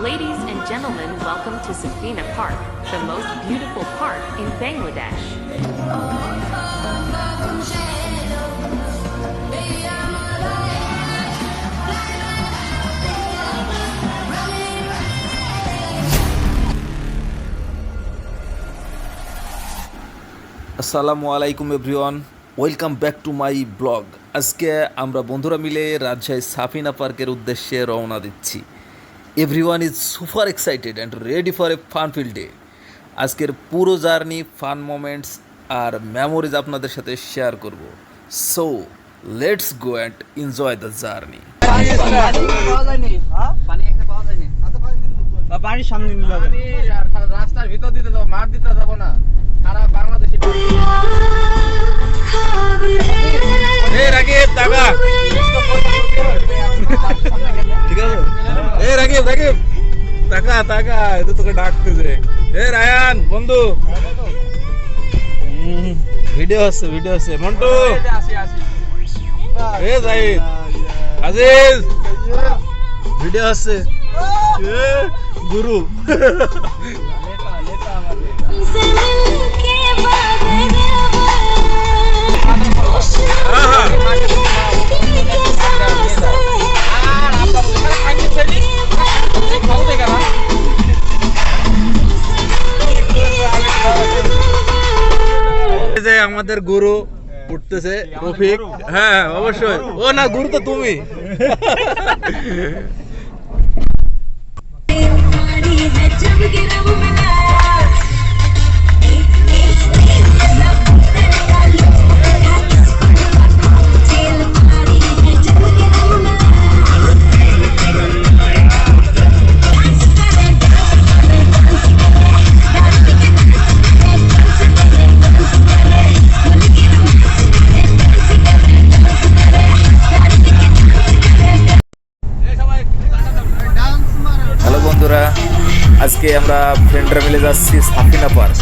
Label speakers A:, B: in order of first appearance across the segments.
A: Ladies and gentlemen, welcome to Safina Park, the most beautiful park in Bangladesh.
B: আসসালামু আলাইকুম everyone, welcome back to my blog. আজকে আমরা বন্ধুরা মিলে রাজশাহী সাফিনা পার্কের উদ্দেশ্যে রওনা দিচ্ছি। Everyone is super excited and ready for a fun fill day. আজকের পুরো জার্নি, ফান মোমেন্টস আর মেমোরিজ আপনাদের সাথে শেয়ার করব। So let's go and enjoy the journey.
C: বাড়ির সামনে নিয়ে যাবে,
D: রাস্তার ভিতর দিতে যাবো, মাঠ দিতে যাবো না। সারা বাংলাদেশে রাকিব টাকা, ঠিক আছে? রাকিব রাকিব টাকা টাকা, এটা তোকে ডাকতেছে। রায়ান বন্ধু, ভিডিও হচ্ছে মন্টু, জাহিদ, আজিজ, ভিডিও হচ্ছে গুরু। আমাদের গুরু উঠতেছে, রফিক। হ্যাঁ অবশ্যই, ও না গুরু তো তুমি।
B: আজকে আমরা ফ্রেন্ডরা মিলে যাচ্ছি সাফিনা পার্ক।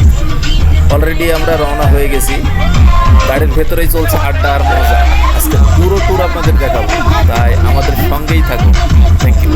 B: অলরেডি আমরা রওনা হয়ে গেছি, গাড়ির ভেতরেই চলছে আড্ডা আর মজা। আজকে পুরো ট্যুর আপনাদের দেখাবো, তাই আমাদের সঙ্গেই থাকুন। Thank you.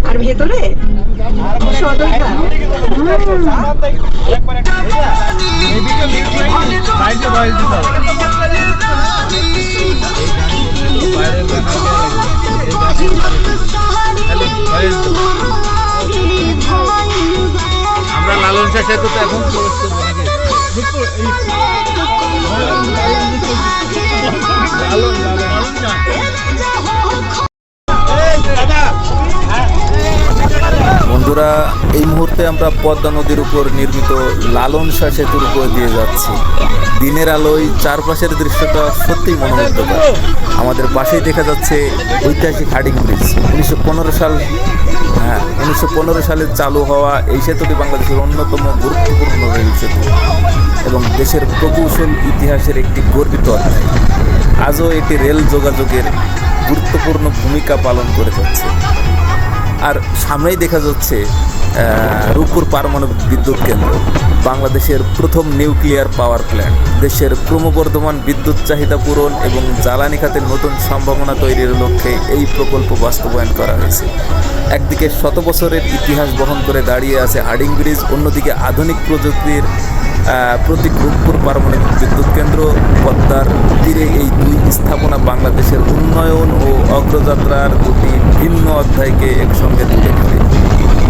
E: আর ভেতরে
D: আমরা লালন শাহ সেতু তো এখন প্রবেশ করবো নাকি?
B: বন্ধুরা, এই মুহূর্তে আমরা পদ্মা নদীর উপর নির্মিত লালন শাহ সেতুর উপর দিয়ে যাচ্ছি। দিনের আলোয় চারপাশের দৃশ্যটা সত্যিই মনোমুগ্ধকর। আমাদের পাশেই দেখা যাচ্ছে ঐতিহাসিক হার্ডিং ব্রিজ। 1915 সালে চালু হওয়া এই সেতুটি বাংলাদেশের অন্যতম গুরুত্বপূর্ণ রেল সেতু এবং দেশের প্রকৌশল ইতিহাসের একটি গর্বিত অধ্যায়। আজও এটি রেল যোগাযোগের গুরুত্বপূর্ণ ভূমিকা পালন করে যাচ্ছে। আর সামনেই দেখা যাচ্ছে রূপপুর পারমাণবিক বিদ্যুৎ কেন্দ্র, বাংলাদেশের প্রথম নিউক্লিয়ার পাওয়ার প্ল্যান্ট। দেশের ক্রমবর্ধমান বিদ্যুৎ চাহিদা পূরণ এবং জ্বালানি খাতের নতুন সম্ভাবনা তৈরির লক্ষ্যে এই প্রকল্প বাস্তবায়ন করা হয়েছে। একদিকে শত বছরের ইতিহাস বহন করে দাঁড়িয়ে আছে হার্ডিং ব্রিজ, অন্যদিকে আধুনিক প্রযুক্তির প্রতীক রূপপুর পারমাণবিক বিদ্যুৎ কেন্দ্র। পদ্মার তীরে এই দুই স্থাপনা বাংলাদেশের উন্নয়ন ও অগ্রযাত্রার দুটি ভিন্ন অধ্যায়কে একসঙ্গে তুলে ধরে।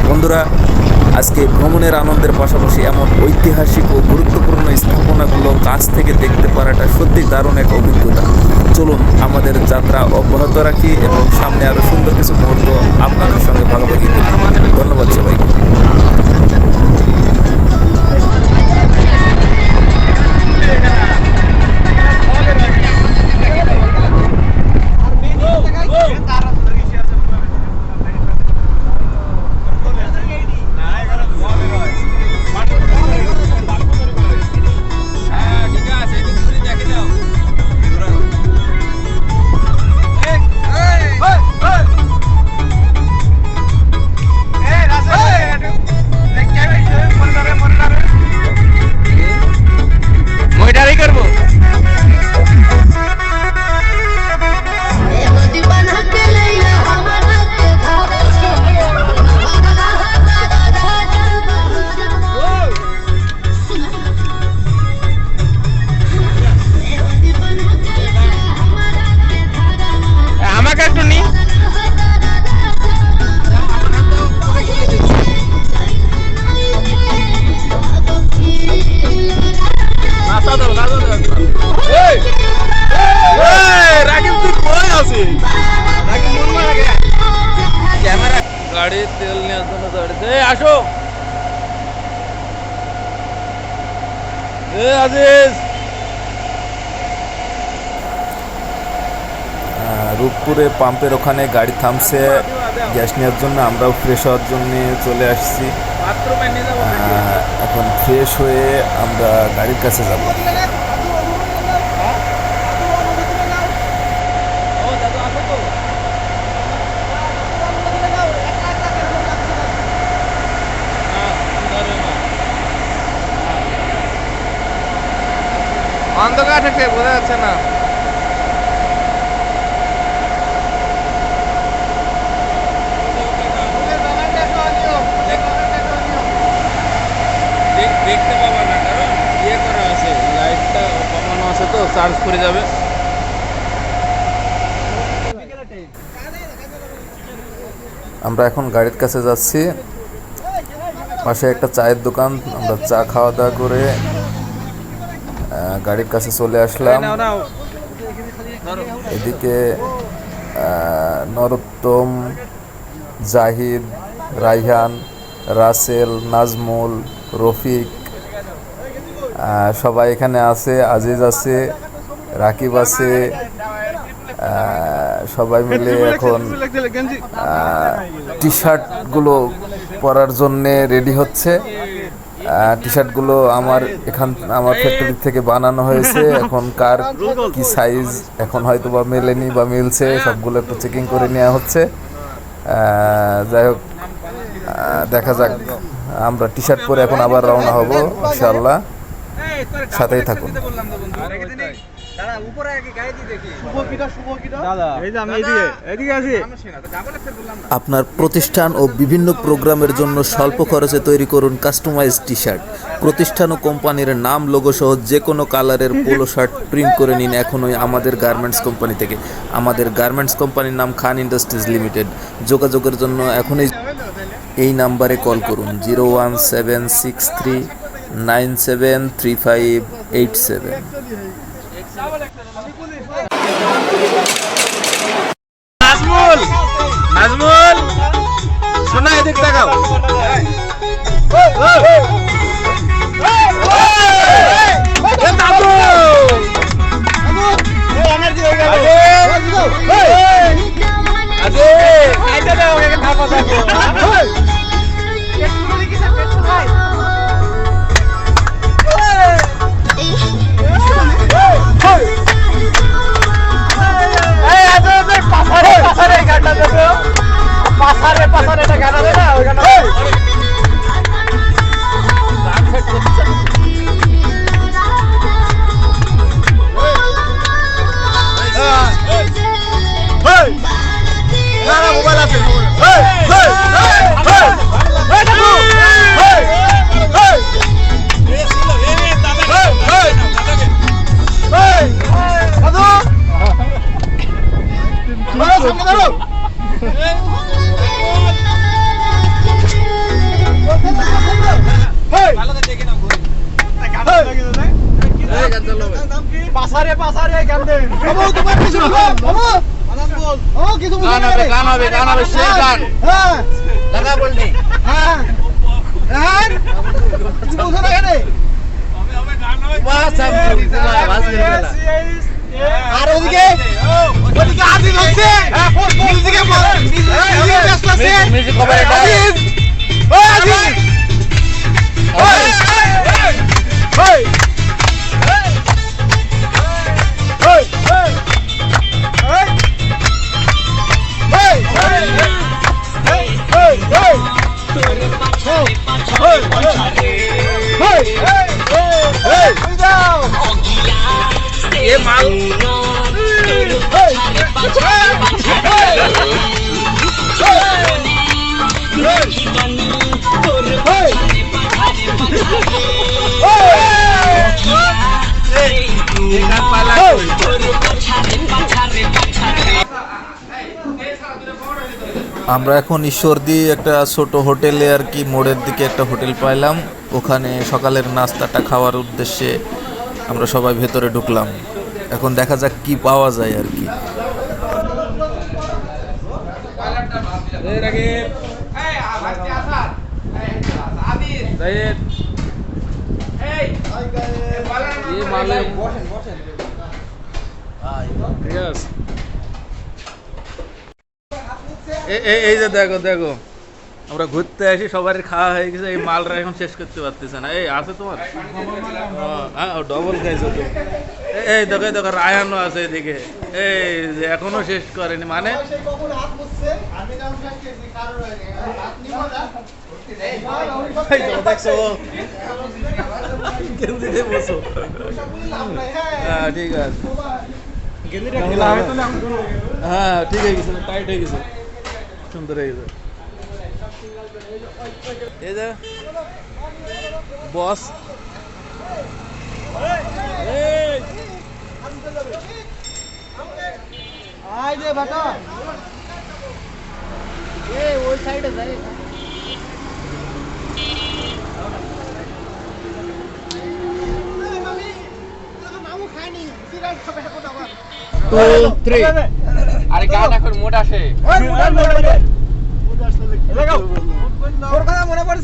B: বন্ধুরা, আজকে ভ্রমণের আনন্দের পাশাপাশি এমন ঐতিহাসিক ও গুরুত্বপূর্ণ স্থাপনাগুলো কাছ থেকে দেখতে পারাটা সত্যি দারুণ এক অভিজ্ঞতা। চলুন আমাদের যাত্রা অব্যাহত রাখি এবং সামনে আরও সুন্দর কিছু মুহূর্ত আপনাদের সঙ্গে ভাগাভাগি করি। ধন্যবাদ সবাইকে।
D: গাড়ি তেল নেওয়ার জন্য দাঁড়িয়েছে। আসো আজিজ।
B: রূপপুরে পাম্পের ওখানে গাড়ি থামছে গ্যাস নেওয়ার জন্য। আমরাও ফ্রেশ হওয়ার জন্য চলে আসছি। এখন ফ্রেশ হয়ে আমরা গাড়ির কাছে যাব।
D: অন্ধকার থেকে বোঝা যাচ্ছে না। দেখতে পাবা না, কারণ ইয়ে করা আছে, লাইটটা কমানো আছে তো চার্জ করে যাবে।
B: আমরা এখন গাড়ির কাছে যাচ্ছি। পাশে একটা চায়ের দোকান, আমরা চা খাওয়া দাওয়া করে গাড়ির কাছে চলে আসলাম। এদিকে নরোত্তম, জাহিদ, রাইহান, রাসেল, নাজমুল, রফিক সবাই এখানে আছে। আজিজ আছে, রাকিব আছে। সবাই মিলে এখন টি শার্টগুলো পরার জন্যে রেডি হচ্ছে। টি শার্টগুলো আমার ফ্যাক্টরি থেকে বানানো হয়েছে। এখন কার কি সাইজ এখন হয়তো বা মেলেনি বা মিলছে, সবগুলো একটু চেকিং করে নেওয়া হচ্ছে। যাই হোক, দেখা যাক। আমরা টি শার্ট পরে এখন আবার রওনা হব ইনশাআল্লাহ। সাথেই থাকুন। আপনার প্রতিষ্ঠান ও বিভিন্ন প্রোগ্রামের জন্য স্বল্প খরচে তৈরি করুন কাস্টমাইজ টি শার্ট। প্রতিষ্ঠান ও কোম্পানির নাম, লোগো সহ যে কোনো কালারের পোলো শার্ট প্রিন্ট করে নিন এখনই আমাদের গার্মেন্টস কোম্পানি থেকে। আমাদের গার্মেন্টস কোম্পানির নাম খান ইন্ডাস্ট্রিজ লিমিটেড। যোগাযোগের জন্য এখনই এই নাম্বারে কল করুন 01763973587।
D: নাজমুল, নাজমুল না এদিক তাকাও
B: আমরা এখন ঈশ্বরদী একটা ছোট হোটেলে আর কি মোড়ের দিকে একটা হোটেল পাইলাম, ওখানে সকালের নাস্তাটা খাওয়ার উদ্দেশ্যে আমরা সবাই ভেতরে ঢুকলাম। এখন দেখা যাক কি পাওয়া যায় আর কি।
D: এই যে দেখো দেখো আমরা ঘুরতে আসি, সবার খাওয়া হয়ে গেছে, এই মালটা এখন শেষ করতে পারতেছে না। এই আছে তোমার? হ্যাঁ ডবল খাইছো তো। এই দেখো দেখো রায়ানও আছে এদিকে, এই যে এখনো শেষ করেনি, মানে দেখছো হ্যাঁ ঠিক আছে, হ্যাঁ ঠিক হয়ে গেছে, টাইট হয়ে গেছে, সুন্দর হয়ে গেছে। এই যে বস
C: ওই সাইডে যাই। আরে গান এখন মোট আসে।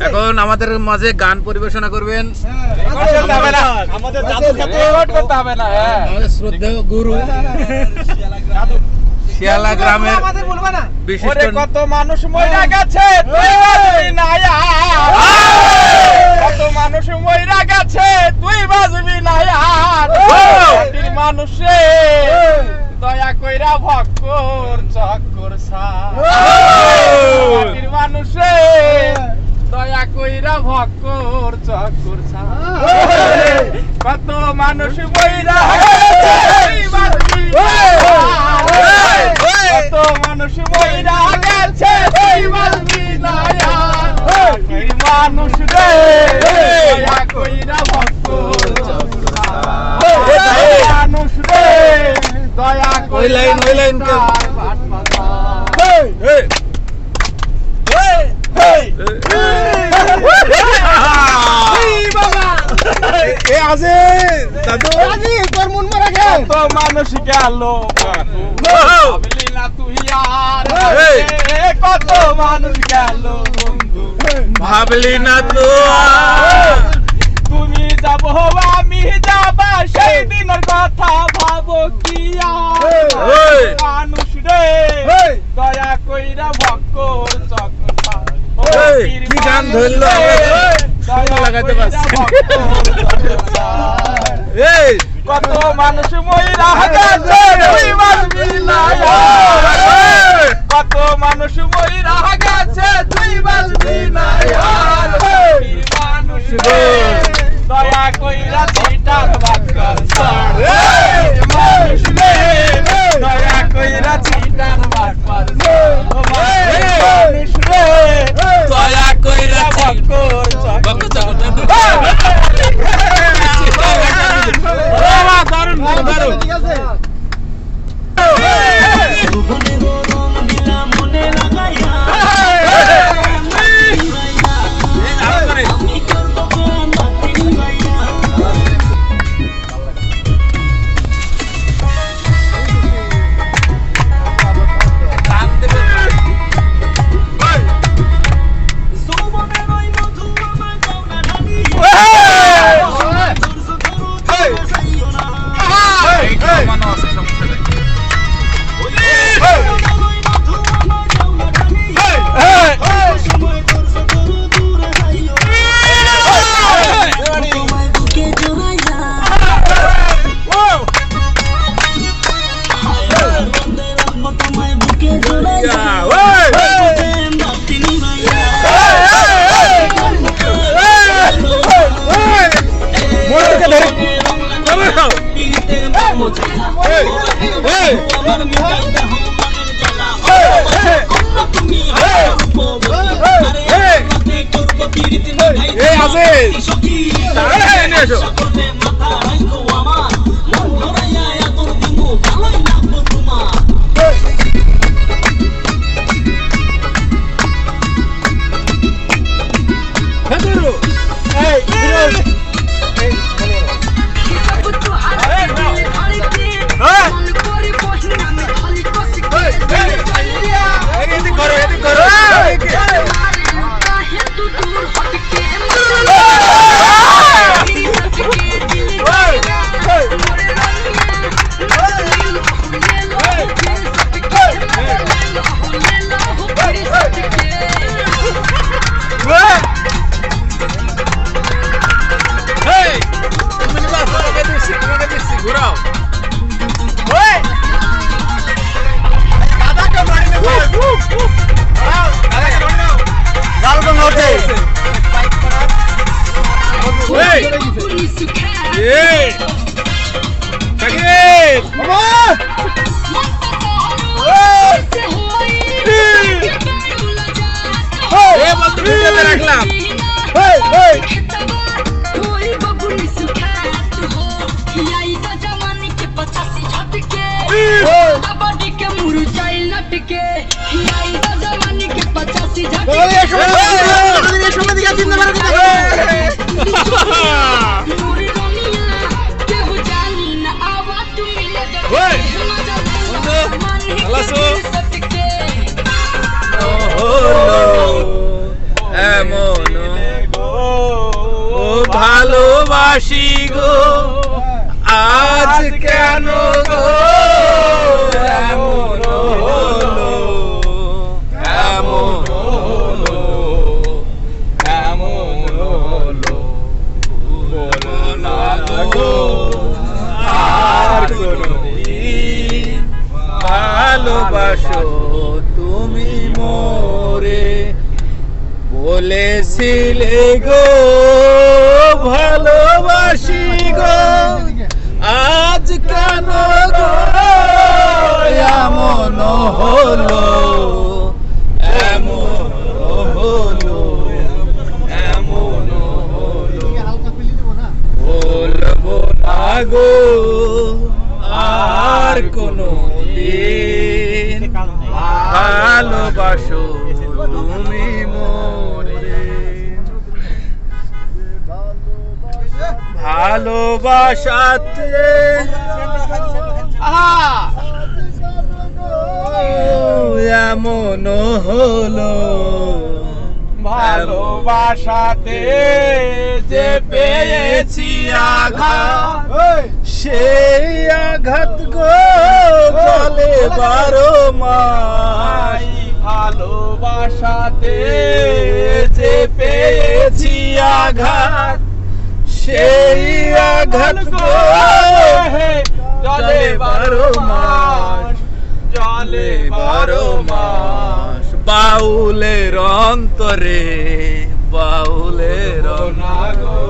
D: এখন আমাদের মাঝে গান পরিবেশনা করবেন
C: আমাদের
D: শ্রদ্ধেয় গুরু শিয়ালা গ্রামের বিশিষ্ট।
C: কত মানুষ মইরা গেছে তুই বাজবি না আর, কত মানুষ মইরা গেছে তুই বাজবি না আর, মাটির মানুষে দয়া কইরা ভক্কর চক্কর সা, মাটির মানুষে দয়া কইরা ভক্কর চক্কর সা, কত মানুষ মইরা গেছে তুই বাজবি না আর, কত মানুষ মইরা গেছে তুই বাজবি না আর, মাটির মানুষ রে দয়া কইরা ভক্কর চক্কর সা, মানুষ রে দয়া
D: ওই লাইন এ আছে দাদু
C: তোর মন মারা গেল তো মানুষ গেল ভাবলি না তুই আর কত মানুষ গেল বন্ধু
D: ভাবলি না তো
C: তুমি যাব আমি যাব সেই দিনের কথা ভাবো কি আর মানুষ রে দয়া কইরা ভক্কর চক্র
D: কি গান ধরলো লাগাতে পারছি
C: কত মানুষ মইরা গেছে তুই বাঁচবি না কত মানুষ মইরা গেছে তুই বাঁচবি না মানুষ রে দয়া কইরা চিটার বাক্কর মানুষ রে দয়া কইরা চিটার বাক্কর মানুষ রে দয়া কইরা বাক্কর
D: ভালোবাসি গো আজ কেন গো এমন হলো এমন হলো এমন হলো বলো না গো আর কোনদিন ভালোবাসো তুমি মোরে বলেছিলে গো ভালোবাসি গো আজ কেন গো এমন হলো এমন হলো এমন হলো বলবো না গো আর কোনো দিন ভালোবাসো তুমি মোরে ভালোবাসাতে এমন হলো,
C: ভালোবাসাতে যে পেয়েছি আঘাত,
D: সেই আঘাত গো বলে 12 মাস।
C: ভালোবাসাতে যে পেয়েছি আঘাত,
D: সেই আঘাত গো
C: জলে 12 মাস, জলে 12 মাস।
D: বাউলের অন্তরে, বাউলের
C: না গো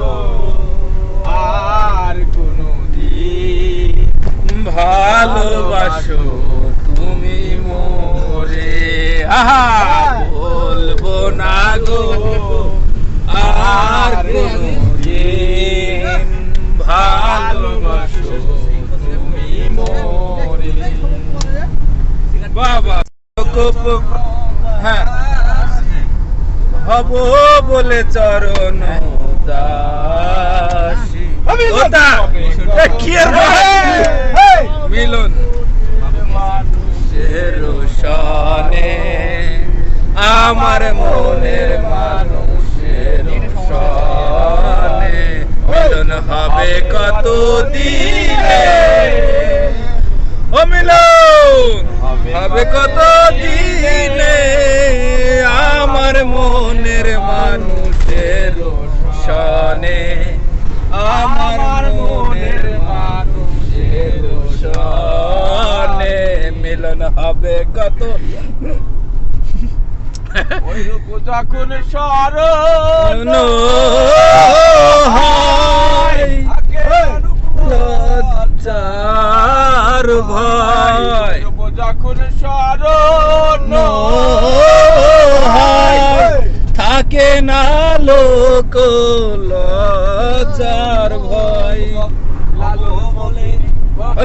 C: আর কোনদিন
D: ভালোবাসো তুমি মোরে। আহা বলবো না গো আর কোনদিন ভালোবাসো তুমি মোরে। বাবা হ্যাঁ হব বলে চরণ দাসী। ওটা কি আর মিলন রোশনে আমার মনের মানুষের সনে মিলন হবে কত দিনে, ও মিলন হবে কত দিনে আমার মনের মানুষের সনে, আমার মনের মানুষের সনে মিলন হবে কত।
C: ওই রূপ যখন স্মরণ
D: হয় লজ্জার ভয়,
C: রূপ যখন স্মরণ
D: হয় থাকে না লোক লজ্জার ভয়।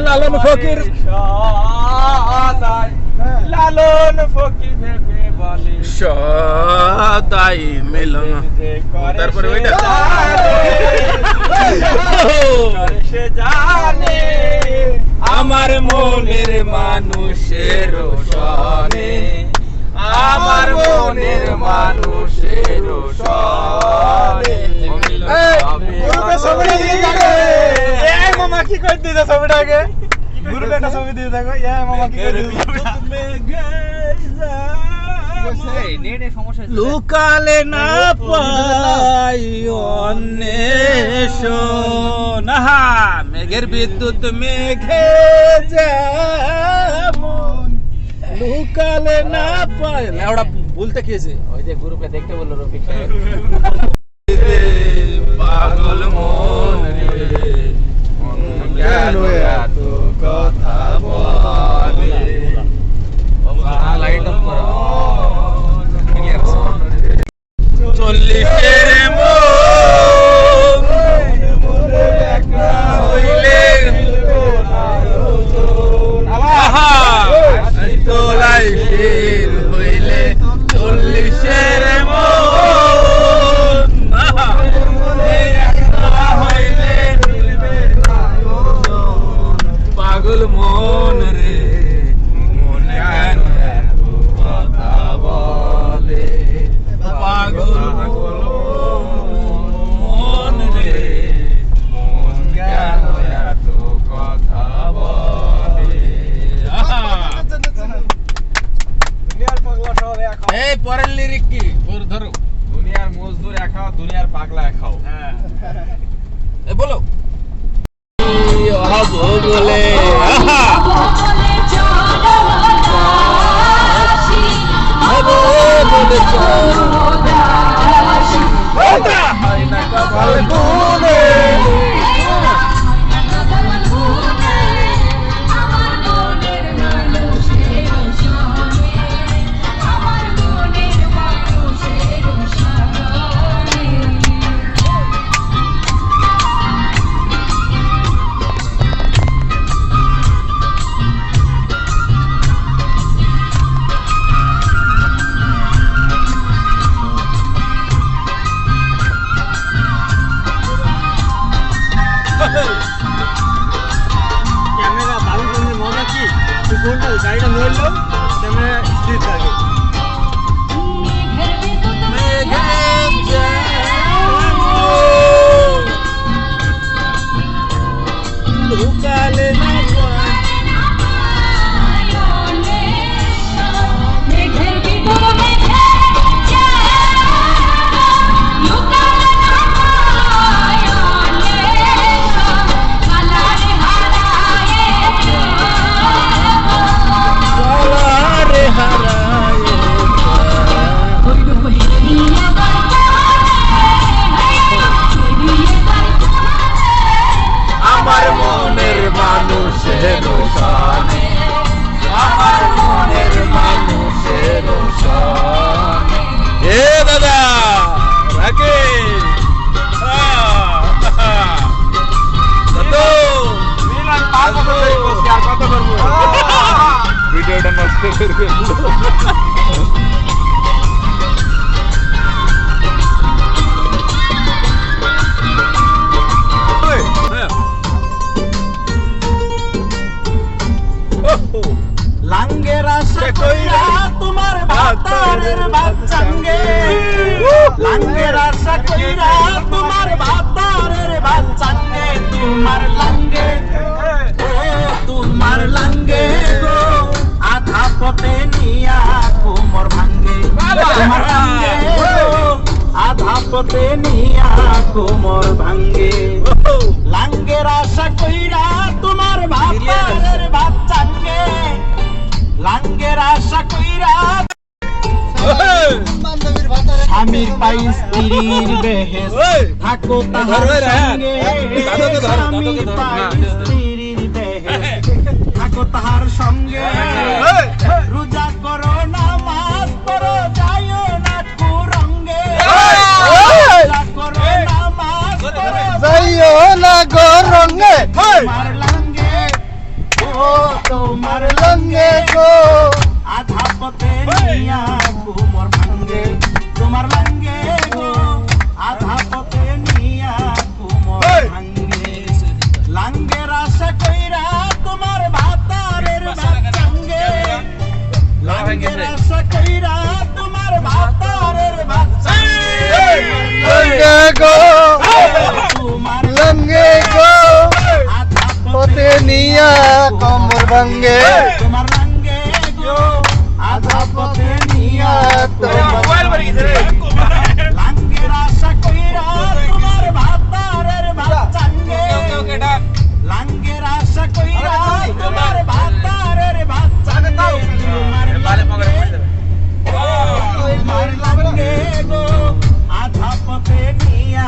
D: লালন ফকির
C: সদাই, লালন ফকির ভেবে বলে
D: সদাই মিলন। তারপরে ওইটা
C: সে জানে
D: আমার মনের মানুষের সনে, আমার মনের মানুষের সনে।
C: মামা কি করে দিতে ছবিটাকে, গ্রুপে একটা ছবি দিয়ে থাকো। মামা কি করে
D: লুকালে না পাই অন্বেষণ, আহা মেঘের বিদ্যুৎ মেঘে যেমন লুকালে না পাই। ওটা বলতে খেয়েছে
F: ওই যে গ্রুপে দেখতে বললো রফিক সাহেব।
D: পাগল মন রে কেন এত কথা বলে।
F: লাইট অফ করো।
D: 40-এর মন হইলে আহা তোলাই ফির হইলে 40-এর মন আহা হইলে পাগল মন রে মন কেন এত কথা বলে। পাগল মন রে মন কেন এত কথা বলে।
C: দুনিয়ার পাগলা সব এক হও।
D: এই পরের লিরিক কি ওর ধরো।
C: দুনিয়ার মজদুর এক হও, দুনিয়ার পাগলা এক হও।
D: এ বলো হব বলে আহা হব বলে হয় না কপাল গুনে।
C: ফোনটা গাড়িটা নড়লো ক্যামেরা স্থির থাকে
D: আমার মনের মানুষের শানে, আমার মনের মানুষের শানে। এ দাদা রাকে ভিডিওটা নষ্ট করে ফেললো।
C: লাঙ্গের আশা কইরা তোমার ভাতারের বাচ্চাঙ্গে লাঙ্গের আশা কইরা তোমার ভাতারের বাচ্চাঙ্গে তোমার লাঙ্গে ও তোমার লাঙ্গে গো আধা পথে নিয়া কোমর ভাঙ্গে তোমার লাঙ্গে গো আধা পথে নিয়া কোমর ভাঙ্গে লাঙ্গের আশা কইরা তোমার ভাতারের বাচ্চাঙ্গে লাঙ্গের আশা কইরা স্বামীর পাই স্ত্রীর বেহেস থাকো তাহার সঙ্গে স্বামীর পাই স্ত্রীর বেহেস থাকো তাহার সঙ্গে রোজা করো নামাজ পড়ো যাইও না কুরঙ্গে রোজা করো নামাজ পড়ো যাইও না কুরঙ্গে তোমার লাঙ্গে ও তোমার লাঙ্গে গো আধা পথে নিয়া কোমর ভাঙ্গে তোমার লাঙ্গে গো আধা পথে নিয়া কোমর ভাঙ্গে লাঙ্গের আশা কইরা তোমার ভাতারের বাচ্চাঙ্গে লাঙ্গের আশা কইরা তোমার ভাতারের বাচ্চাঙ্গে লাঙ্গে গো তোমার লাঙ্গে গো আধা পথে নিয়া কোমর ভাঙ্গে তোমার লাঙ্গে গো আধা পথে নিয়া তোমার লাঙ্গের আশা কইরা তোমার ভাতারের বাচ্চাঙ্গে লাঙ্গের আশা কইরা তোমার ভাতারের বাচ্চাঙ্গে তোমার লাঙ্গে গো আধা পথে নিয়া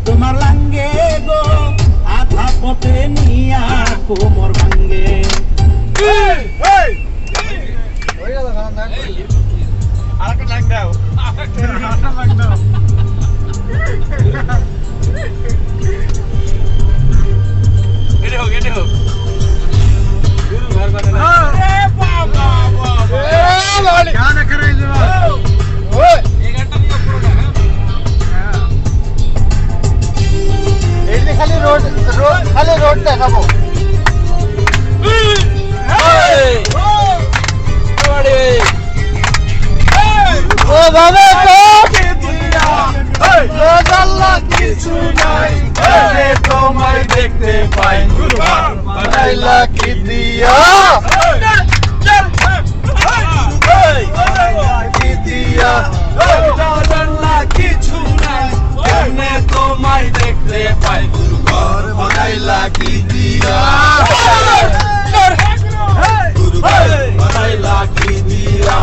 C: তোমার লাঙ্গে গো আধা পথে নিয়া কোমর ভাঙ্গে আরেকটা লাগ দাও এডে হোক গুরু ঘর বানানা আরে বাবা বাবা এ বলি গান করে যাও ওই এই গানটা নিয়ে পুরো হ্যাঁ এই যে খালি রোড দেখাবো ও বাবা কিছু নাই তোমায় দেখতে পাই বানাইলা কি দিয়া কি দিয়া কিছু নাই তোমায় দেখতে পাই ঘর বানাইলা কি দিয়া বানাইলা কি দিয়া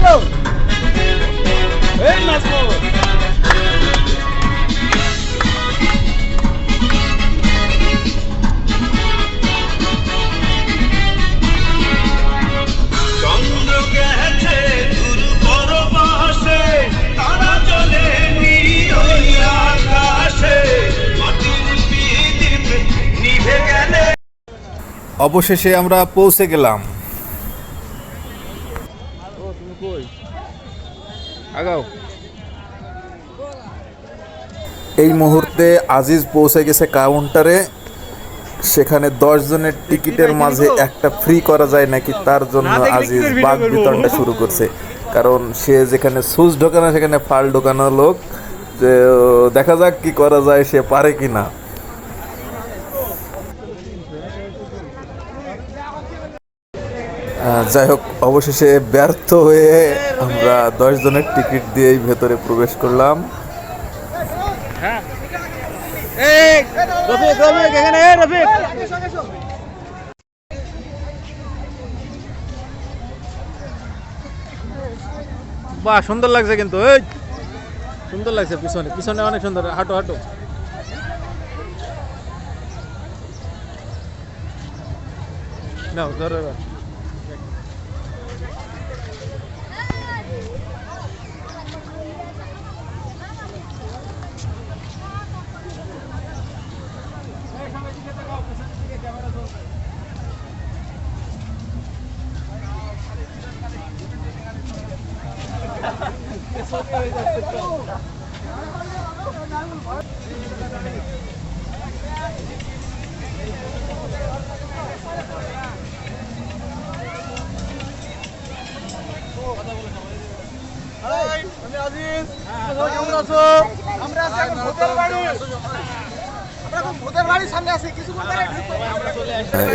C: হলো এই নাচবো
G: চন্দ্র গেছে দূর পরবাসে, তারা চলে ওই আকাশে, মাটির প্রদীপ নিভে গেলে।
B: অবশেষে আমরা পৌঁছে গেলাম।
D: ও তুমি কই আগাও।
B: এই মুহূর্তে আজিজ পৌঁছে গেছে কাউন্টারে। সেখানে 10 জনের টিকিটের মাঝে একটা ফ্রি করা যায় নাকি তার জন্য আজিজ বাগ বিতণ্ডা শুরু করছে। কারণ সে যেখানে সুচ ঢোকানো সেখানে ফাল ঢোকানো লোক, যে দেখা যাক কি করা যায়, সে পারে কি না। যাই হোক, অবশেষে ব্যর্থ হয়ে আমরা 10 জনের টিকিট দিয়েই ভেতরে প্রবেশ করলাম।
D: রফিক রফিক এখানে রফিক। বাহ সুন্দর লাগছে কিন্তু, এই সুন্দর লাগছে। পিছনে পিছনে অনেক সুন্দর। হাঁটো হাঁটো। নাও ধরো এবার।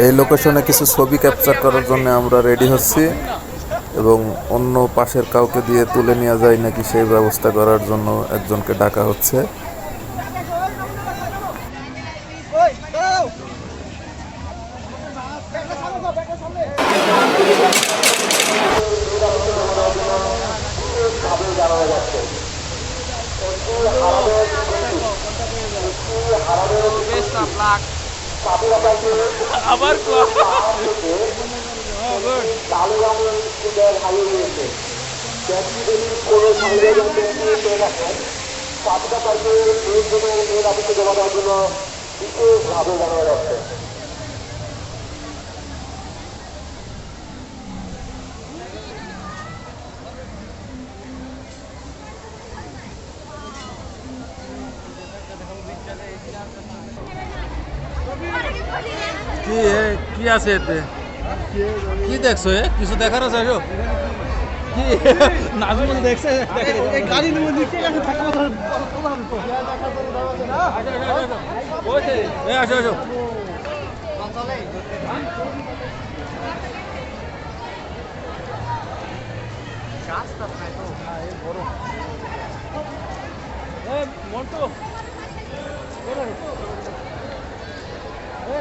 B: এই লোকেশনে কিছু ছবি ক্যাপচার করার জন্য আমরা রেডি হচ্ছি এবং অন্য পাশের কাউকে দিয়ে তুলে নেওয়া যায় নাকি সেই ব্যবস্থা করার জন্য একজনকে ডাকা হচ্ছে।
C: আবার
D: কি কি আছে এতে? কি দেখছো? কিছু দেখার আছে? আসো। কি নাজমুল দেখছে? গাড়ি নিয়ে নিচে গেছে থাকবো। আসো আসো।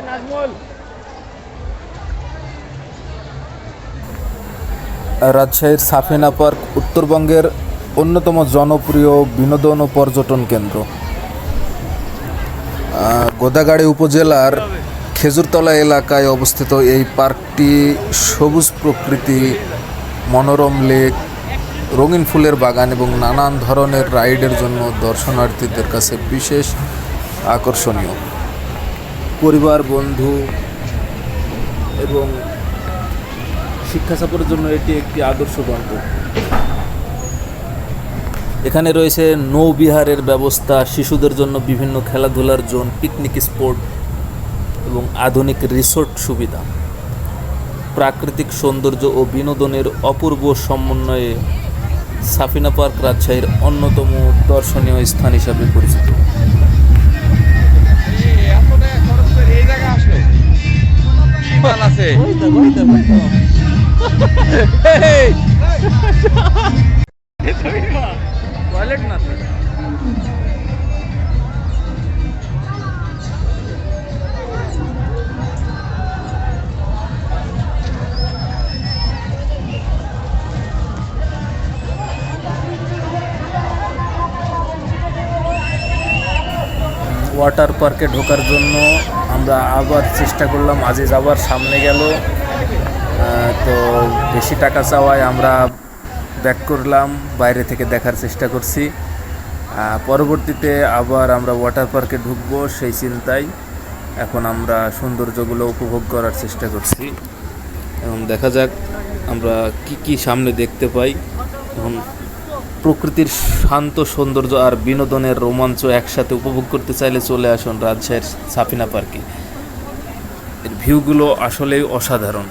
D: নাজমুল
B: রাজশাহীর সাফিনা পার্ক উত্তরবঙ্গের অন্যতম জনপ্রিয় বিনোদন ও পর্যটন কেন্দ্র। গোদাগাড়ী উপজেলার খেজুরতলা এলাকায় অবস্থিত এই পার্কটি সবুজ প্রকৃতি, মনোরম লেক, রঙিন ফুলের বাগান এবং নানান ধরনের রাইডের জন্য দর্শনার্থীদের কাছে বিশেষ আকর্ষণীয়। পরিবার, বন্ধু এবং শিক্ষা সফরের জন্য এটি একটি আদর্শ গন্তব্য। এখানে রয়েছে নৌবিহারের ব্যবস্থা, শিশুদের জন্য বিভিন্ন খেলাধুলার জোন, পিকনিক স্পট এবং আধুনিক রিসোর্ট সুবিধা। প্রাকৃতিক সৌন্দর্য ও বিনোদনের অপূর্ব সমন্বয়ে সাফিনা পার্ক রাজশাহীর অন্যতম দর্শনীয় স্থান হিসাবে পরিচিত।
C: এই জায়গা আসলো কি মাল আছে?
D: টয়লেট না
B: ওয়াটার পার্কে ঢোকার জন্য আমরা আবার চেষ্টা করলাম, আজিজ আবার সামনে গেল। তো বেশি টাকা চাওয়ায় আমরা ব্যাক করলাম, বাইরে থেকে দেখার চেষ্টা করছি। পরবর্তীতে আবার আমরা ওয়াটার পার্কে ঢুকবো সেই চিন্তায় এখন আমরা সৌন্দর্যগুলো উপভোগ করার চেষ্টা করছি। এখন দেখা যাক আমরা কি সামনে দেখতে পাই। এখন প্রকৃতির শান্ত সৌন্দর্য আর বিনোদনের রোমাঞ্চ একসাথে উপভোগ করতে চাইলে চলে আসুন রাজশাহীর সাফিনা পার্কে। এর ভিউগুলো আসলেই অসাধারণ।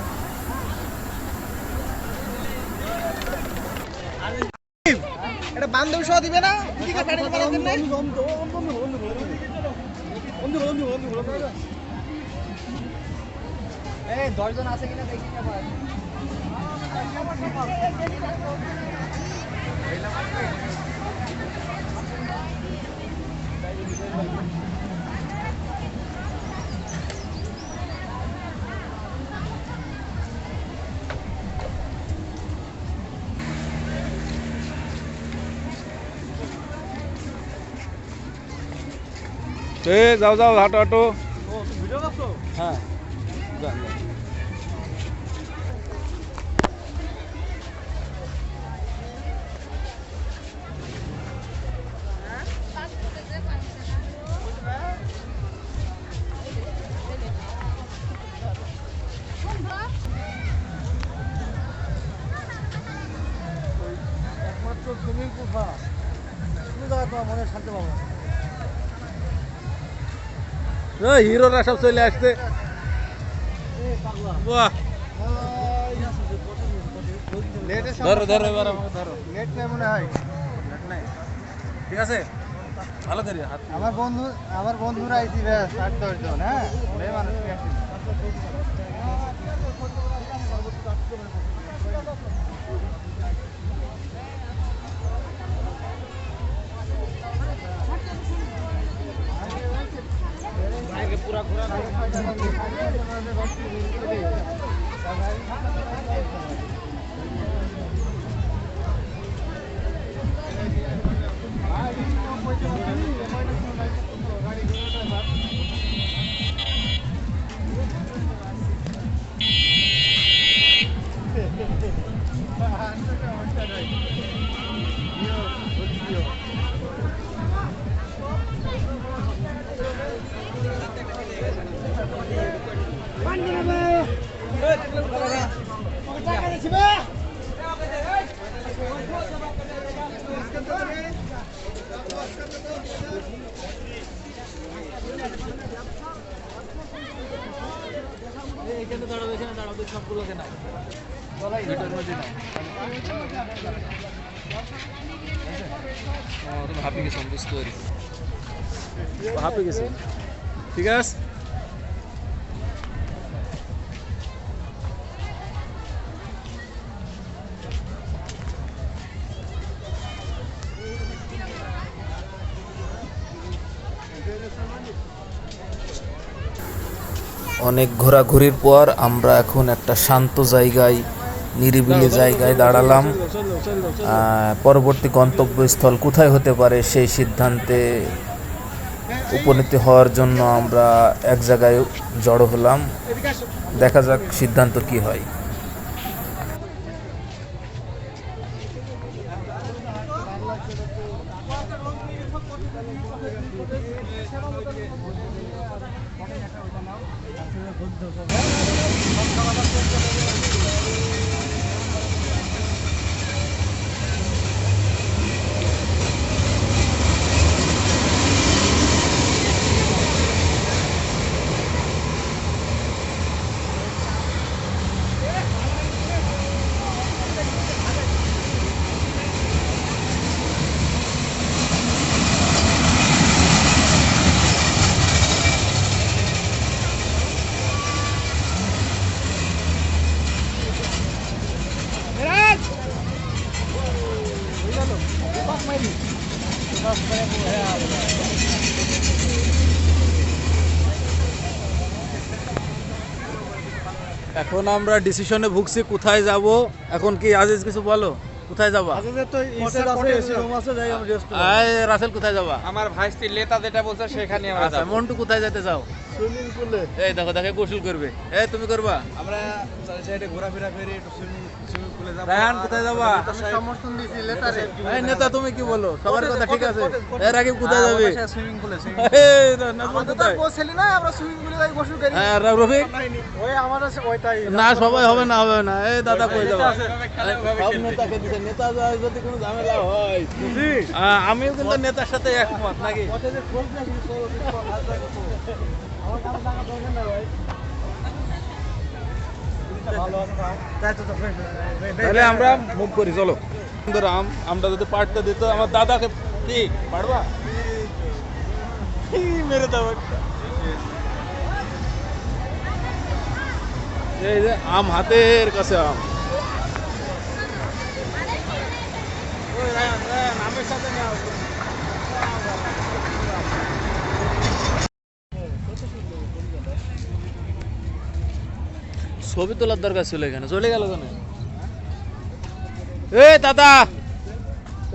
D: যাও যাও, হাঁটো হাঁটো। হ্যাঁ হিরোরা সব চলে আসছে। বাহ, ধরো ধরো, এবার আমাকে ধরো। ঠিক আছে, ভালো করি হাত।
C: আমার বন্ধুরা আইছি 8-10 জন। হ্যাঁ, মানুষ
D: হাঁপি গেছে, বুঝতে পারি হাঁপি গেছে। ঠিক আছে,
B: অনেক ঘোরাঘুরির পর আমরা এখন একটা শান্ত জায়গায়, নিরিবিলি জায়গায় দাঁড়ালাম। পরবর্তী গন্তব্যস্থল কোথায় হতে পারে সেই সিদ্ধান্তে উপনীত হওয়ার জন্য আমরা এক জায়গায় জড়ো হলাম। দেখা যাক সিদ্ধান্ত কি হয়।
D: এখন আমরা ডিসিশনে ভুগছি কোথায় যাব। এখন কি আজিজ কিছু বলো? কোথায় যাবা এই রাসেল কোথায় যাবা
C: আমার ভাইস্তি লেতা যেটা বলছে সেখানে আমরা
D: আচ্ছা
C: যাবো।
D: মন্টু কোথায় যেতে চাও সুইমিং পুলে এই দেখো দেখে গোসল করবে এই তুমি করবা
H: আমরা সাইডে ঘোরাফেরা করে একটু সুইমিং পুলে যাব।
D: রায়হান কোথায় যাবা
H: সমর্থন দিছি লেটারে।
D: এই নেতা তুমি কি বলো সবার কথা ঠিক আছে এর আগে কোথায় যাবে
H: সুইমিং পুলে
D: এই নাজমুল কোথায়
H: বলছিলি না আমরা সুইমিং পুলে যাই গোসল করি।
D: হ্যাঁ রফিক
H: ওই আমাদের ওইটাই
D: না সবাই হবে না হবে না এই দাদা কই যাবা সব নেতাকে দিছে নেতা যায় যদি কোনো ঝামেলা হয় আমিও কিন্তু নেতার সাথে একমত নাকি তাহলে আমরা মুভ করি চলো সুন্দর আমরা যদি পার্টটা দিত আমার দাদাকে কি পারবা মেরে দাও একটা এই যে আম হাতের কাছে আম আমের সাথে নেওয়া ছবি তোলার দরকার ছিল এখানে চলে গেল কেন এ দাদা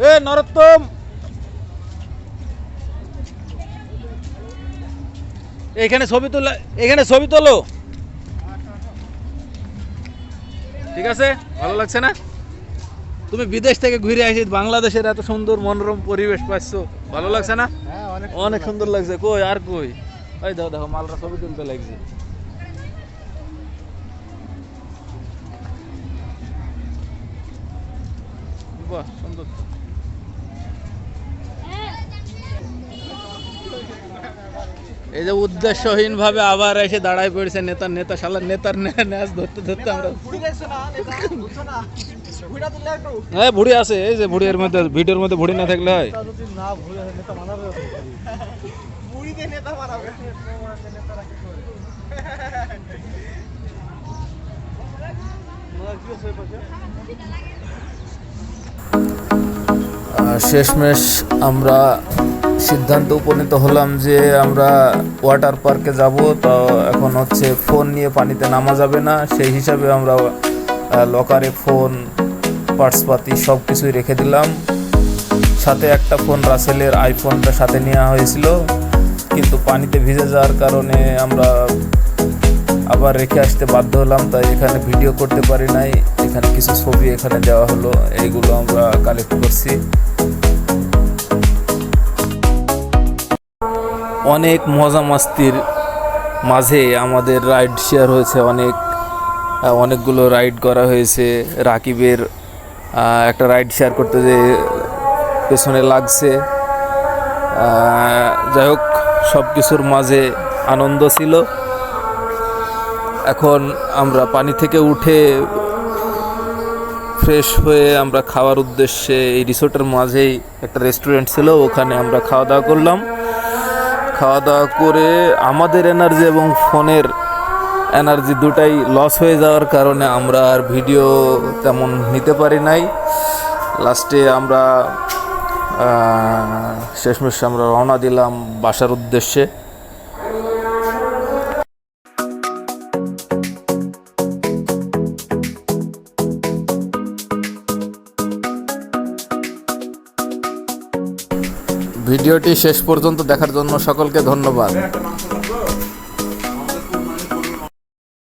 D: এ নরোত্তম এখানে ছবি তোলো ঠিক আছে ভালো লাগছে না তুমি বিদেশ থেকে ঘুরে আসি বাংলাদেশের এত সুন্দর মনোরম পরিবেশ পাচ্ছ ভালো লাগছে না অনেক সুন্দর লাগছে কই আর কই এই দেখো দেখো মালরা ছবি তুলতে লাগছে বাহ সুন্দর এই যে উদ্দেশ্যহীন ভাবে আবার এসে দাঁড়ায় পড়েছে নেতা শালা নেতার ন্যাস ধরতে ধরতে আমরা হ্যাঁ ভুড়ি আছে এই যে ভুড়ির মধ্যে ভিডিওর মধ্যে ভুড়ি না থাকলে হয়
B: শেষমেশ আমরা সিদ্ধান্ত উপনীত হলাম যে আমরা ওয়াটার পার্কে যাব। তো এখন হচ্ছে ফোন নিয়ে পানিতে নামা যাবে না, সেই হিসাবে আমরা লকারে ফোন পার্সপাতি সব কিছুই রেখে দিলাম। সাথে একটা ফোন রাসেলের আইফোনটা সাথে নেওয়া হয়েছিল, কিন্তু পানিতে ভিজে যাওয়ার কারণে আমরা আবার রেখে আসতে বাধ্য হলাম, তাই এখানে ভিডিও করতে পারি নাই। এখানে কিছু ছবি এখানে দেওয়া হলো, এইগুলো আমরা কালেক্ট করছি। অনেক মজা মাস্তির মাঝে আমাদের রাইড শেয়ার হয়েছে, অনেকগুলো রাইড করা হয়েছে। রাকিবের একটা রাইড শেয়ার করতে যে পেছনে লাগছে। যাই হোক, সব কিছুর মাঝে আনন্দ ছিল। এখন আমরা পানি থেকে উঠে ফ্রেশ হয়ে আমরা খাওয়ার উদ্দেশ্যে এই রিসোর্টের মাঝেই একটা রেস্টুরেন্ট ছিল, ওখানে আমরা খাওয়া দাওয়া করলাম। খাওয়া দাওয়া করে আমাদের এনার্জি এবং ফোনের এনার্জি দুটাই লস হয়ে যাওয়ার কারণে আমরা আর ভিডিও তেমন নিতে পারি নাই। লাস্টে আমরা শেষমেশ আমরা রওনা দিলাম বাসার উদ্দেশ্যে। ভিডিওটি শেষ পর্যন্ত দেখার জন্য সকলকে ধন্যবাদ।